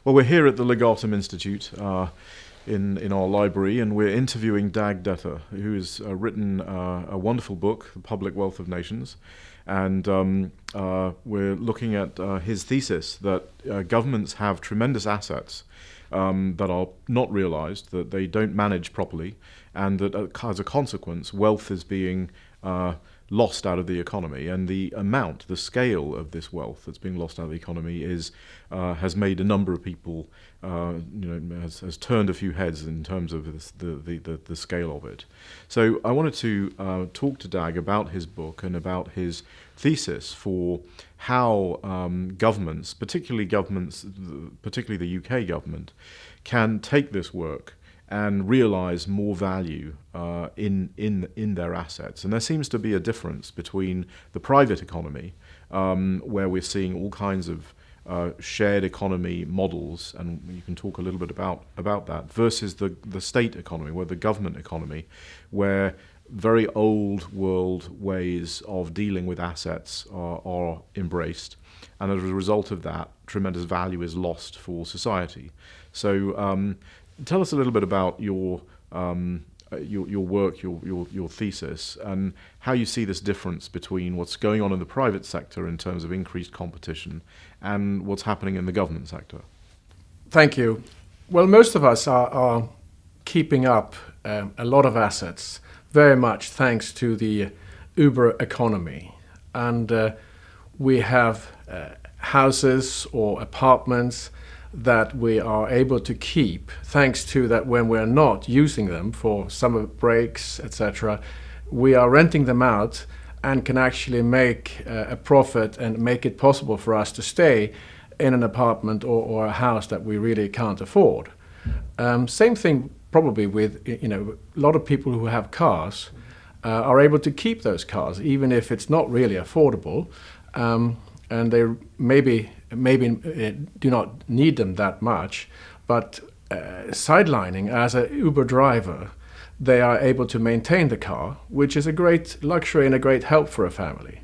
Well, we're here at the Legatum Institute in our library, and we're interviewing Dag Detter, who has written a wonderful book, The Public Wealth of Nations. And we're looking at his thesis that governments have tremendous assets that are not realized, that they don't manage properly, and that as a consequence, wealth is being lost out of the economy, and the scale of this wealth that's being lost out of the economy has made a number of people, has turned a few heads in terms of the scale of it. So I wanted to talk to Dag about his book and about his thesis for how governments, particularly the UK government, can take this work and realize more value in their assets. And there seems to be a difference between the private economy, where we're seeing all kinds of shared economy models, and you can talk a little bit about that, versus the state economy, where the government economy, where very old world ways of dealing with assets are embraced. And as a result of that, tremendous value is lost for society. So tell us a little bit about your work, your thesis, and how you see this difference between what's going on in the private sector in terms of increased competition and what's happening in the government sector. Thank you. Well, most of us are keeping up a lot of assets, very much thanks to the Uber economy. And we have houses or apartments that we are able to keep, thanks to that when we're not using them for summer breaks, etc., we are renting them out and can actually make a profit and make it possible for us to stay in an apartment or a house that we really can't afford. Same thing probably with, a lot of people who have cars are able to keep those cars, even if it's not really affordable, and they maybe do not need them that much, but sidelining as a Uber driver, they are able to maintain the car, which is a great luxury and a great help for a family.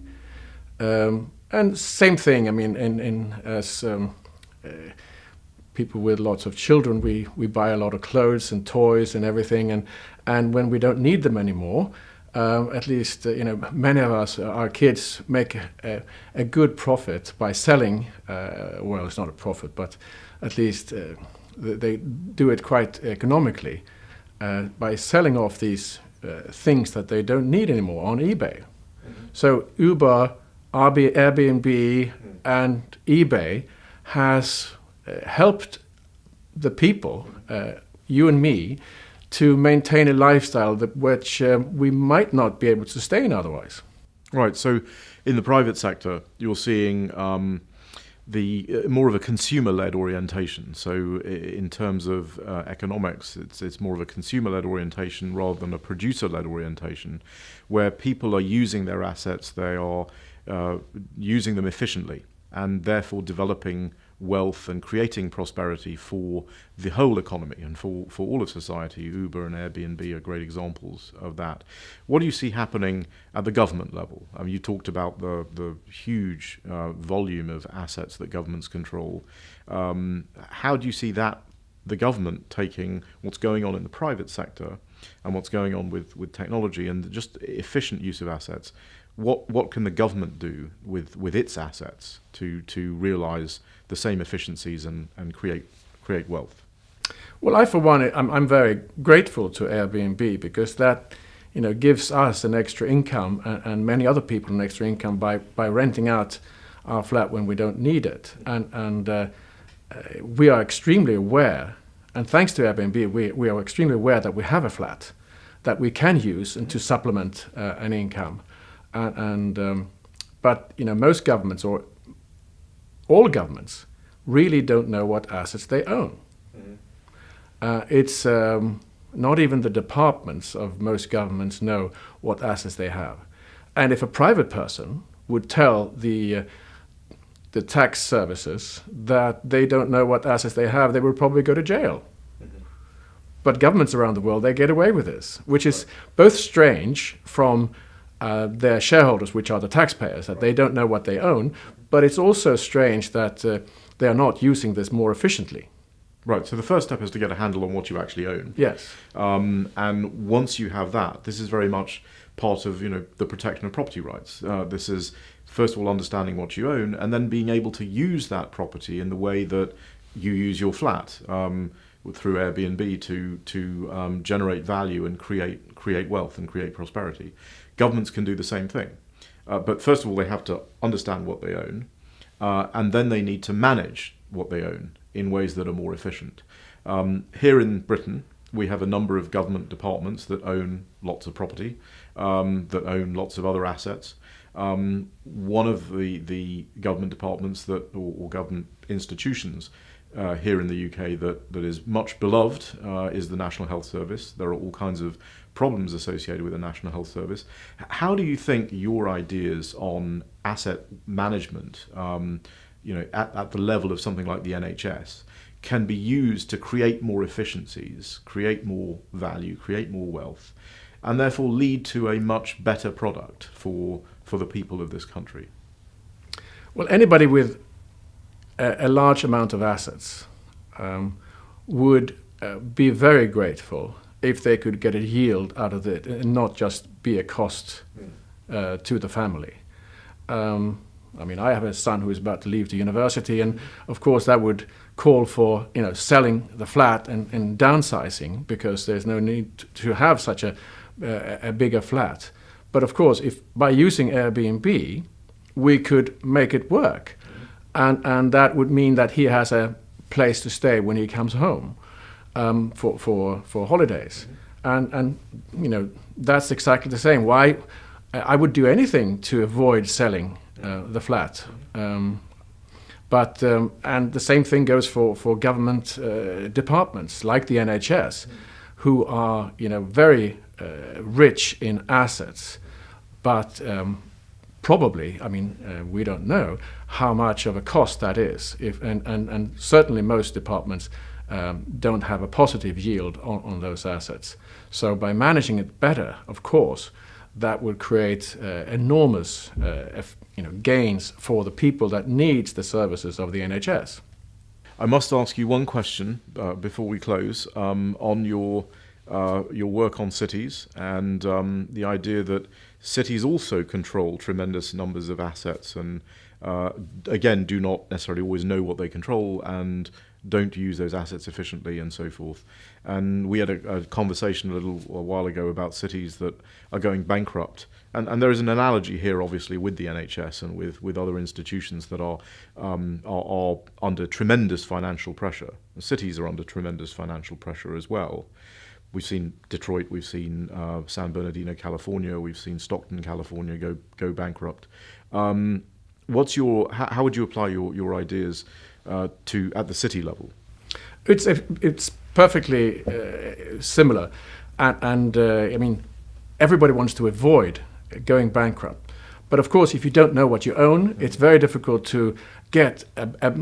And same thing, as people with lots of children, we buy a lot of clothes and toys and everything, and when we don't need them anymore, at least many of us, our kids, make a good profit by selling. Well, it's not a profit, but at least they do it quite economically by selling off these things that they don't need anymore on eBay. Mm-hmm. So Uber, Airbnb, and eBay has helped the people, you and me, to maintain a lifestyle which we might not be able to sustain otherwise. Right. So, in the private sector, you're seeing the more of a consumer-led orientation. So, in terms of economics, it's more of a consumer-led orientation rather than a producer-led orientation, where people are using their assets, they are using them efficiently, and therefore developing wealth and creating prosperity for the whole economy and for all of society. Uber and Airbnb are great examples of that. What do you see happening at the government level? I mean, you talked about the huge volume of assets that governments control. How do you see that, the government taking what's going on in the private sector and what's going on with technology and just efficient use of assets? What can the government do with its assets to realize the same efficiencies and create wealth? Well, I for one, I'm very grateful to Airbnb, because that gives us an extra income and many other people an extra income by renting out our flat when we don't need it. And we are extremely aware, and thanks to Airbnb, we are extremely aware that we have a flat that we can use and to supplement an income. But most governments, or all governments, really don't know what assets they own. Mm-hmm. It's not even the departments of most governments know what assets they have. And if a private person would tell the tax services that they don't know what assets they have, they would probably go to jail. Mm-hmm. But governments around the world, they get away with this, which is both strange from their shareholders, which are the taxpayers, that they don't know what they own. But it's also strange that they are not using this more efficiently. Right, so the first step is to get a handle on what you actually own. Yes. And once you have that, this is very much part of the protection of property rights. This is, first of all, understanding what you own, and then being able to use that property in the way that you use your flat, through Airbnb to generate value and create wealth and create prosperity. Governments can do the same thing. But first of all, they have to understand what they own, and then they need to manage what they own in ways that are more efficient. Here in Britain, we have a number of government departments that own lots of property, that own lots of other assets. One of the government departments or government institutions here in the UK that is much beloved is the National Health Service. There are all kinds of problems associated with the National Health Service. How do you think your ideas on asset management, at the level of something like the NHS, can be used to create more efficiencies, create more value, create more wealth, and therefore lead to a much better product for the people of this country? Well, anybody with a large amount of assets would be very grateful if they could get a yield out of it and not just be a cost to the family. I have a son who is about to leave the university, and of course that would call for selling the flat and downsizing, because there's no need to have such a bigger flat. But of course, if by using Airbnb we could make it work, and that would mean that he has a place to stay when he comes home for holidays, and that's exactly the same. Why I would do anything to avoid selling the flat. And the same thing goes for government departments like the NHS, who are very rich in assets, but probably, we don't know how much of a cost that is. And certainly most departments don't have a positive yield on those assets. So by managing it better, of course, that would create enormous gains for the people that needs the services of the NHS. I must ask you one question before we close on your work on cities and the idea that cities also control tremendous numbers of assets and again do not necessarily always know what they control and don't use those assets efficiently and so forth. And we had a conversation a while ago about cities that are going bankrupt. And there is an analogy here, obviously, with the NHS and with other institutions that are under tremendous financial pressure. The cities are under tremendous financial pressure as well. We've seen Detroit, we've seen San Bernardino, California, we've seen Stockton, California go bankrupt. How would you apply your ideas at the city level? It's perfectly similar, and everybody wants to avoid going bankrupt. But of course, if you don't know what you own, it's very difficult to get a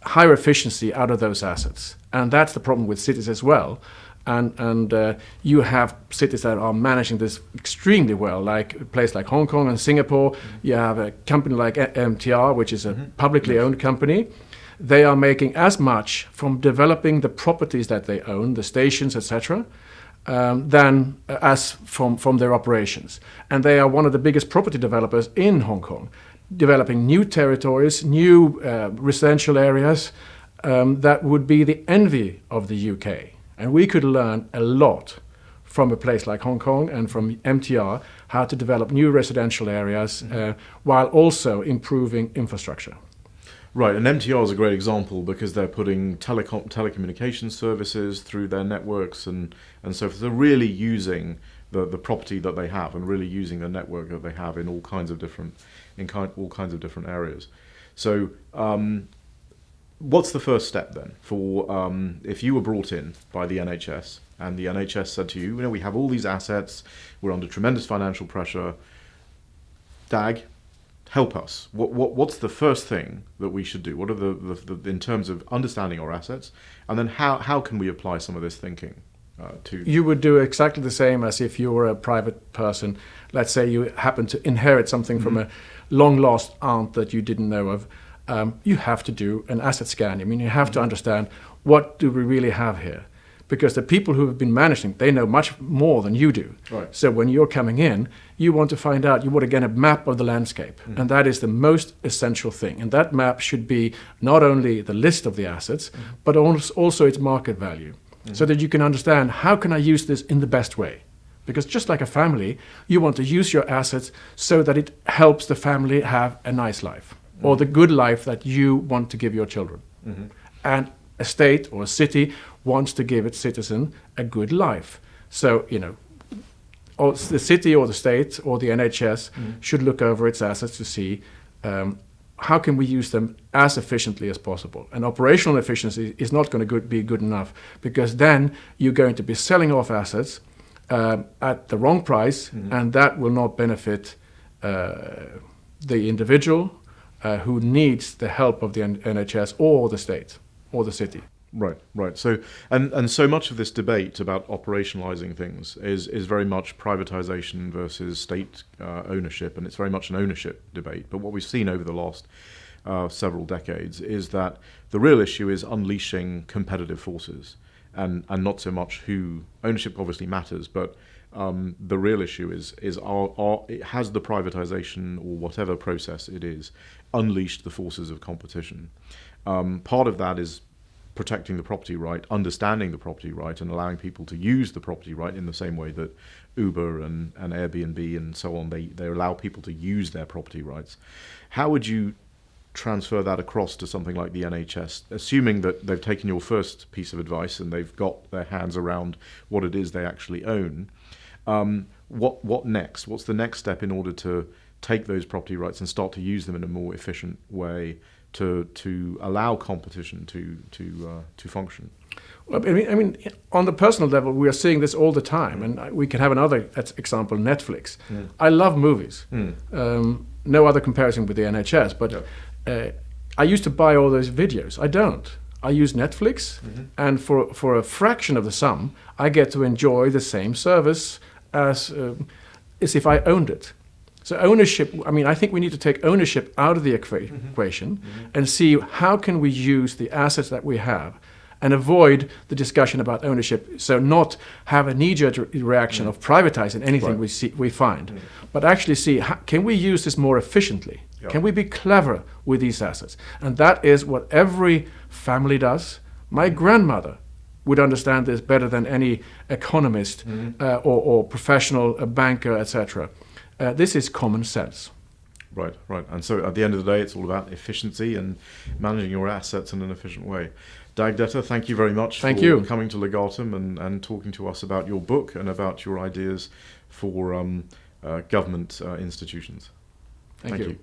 higher efficiency out of those assets, and that's the problem with cities as well. And you have cities that are managing this extremely well, like a place like Hong Kong and Singapore. You have a company like MTR, which is a publicly owned company. They are making as much from developing the properties that they own, the stations, etc., than as from their operations. And they are one of the biggest property developers in Hong Kong, developing new territories, new residential areas that would be the envy of the UK. And we could learn a lot from a place like Hong Kong and from MTR, how to develop new residential areas while also improving infrastructure. Right, and MTR is a great example because they're putting telecommunications services through their networks and so forth. They're really using the property that they have and really using the network that they have in all kinds of different areas. So, what's the first step then for if you were brought in by the NHS and the NHS said to you, we have all these assets, we're under tremendous financial pressure. Dag, help us. What's the first thing that we should do? What are the in terms of understanding our assets, and then how can we apply some of this thinking to? You would do exactly the same as if you were a private person. Let's say you happen to inherit something from a long lost aunt that you didn't know of, you have to do an asset scan. I mean, you have to understand, what do we really have here? Because the people who have been managing, they know much more than you do. Right. So when you're coming in, you want to find out, you want to get a map of the landscape. And that is the most essential thing. And that map should be not only the list of the assets, but also its market value. So that you can understand, how can I use this in the best way? Because just like a family, you want to use your assets so that it helps the family have a nice life, or the good life that you want to give your children. And a state or a city wants to give its citizen a good life. So, or the city or the state or the NHS should look over its assets to see how can we use them as efficiently as possible. And operational efficiency is not going to be good enough, because then you're going to be selling off assets at the wrong price, and that will not benefit the individual who needs the help of the NHS or the state or the city. Right. So, and so much of this debate about operationalizing things is very much privatization versus state ownership, and it's very much an ownership debate. But what we've seen over the last several decades is that the real issue is unleashing competitive forces, and not so much who ownership obviously matters, but the real issue is has the privatization, or whatever process it is, unleashed the forces of competition. Part of that is protecting the property right, understanding the property right, and allowing people to use the property right in the same way that Uber and Airbnb and so on, they allow people to use their property rights. How would you transfer that across to something like the NHS, assuming that they've taken your first piece of advice and they've got their hands around what it is they actually own? What next? What's the next step in order to take those property rights and start to use them in a more efficient way to allow competition to function? Well, I mean, on the personal level, we are seeing this all the time, and we can have another example: Netflix. I love movies. No other comparison with the NHS, but I used to buy all those videos. I don't. I use Netflix, and for a fraction of the sum, I get to enjoy the same service as if I owned it. So ownership, I mean, I think we need to take ownership out of the equation and see how can we use the assets that we have and avoid the discussion about ownership. So not have a knee-jerk reaction of privatizing anything we find, but actually see, can we use this more efficiently? Can we be clever with these assets? And that is what every family does. My grandmother would understand this better than any economist or professional banker, etc. This is common sense. Right. And so at the end of the day, it's all about efficiency and managing your assets in an efficient way. Dag Detter, thank you very much for coming to Legatum and talking to us about your book and about your ideas for government institutions. Thank you.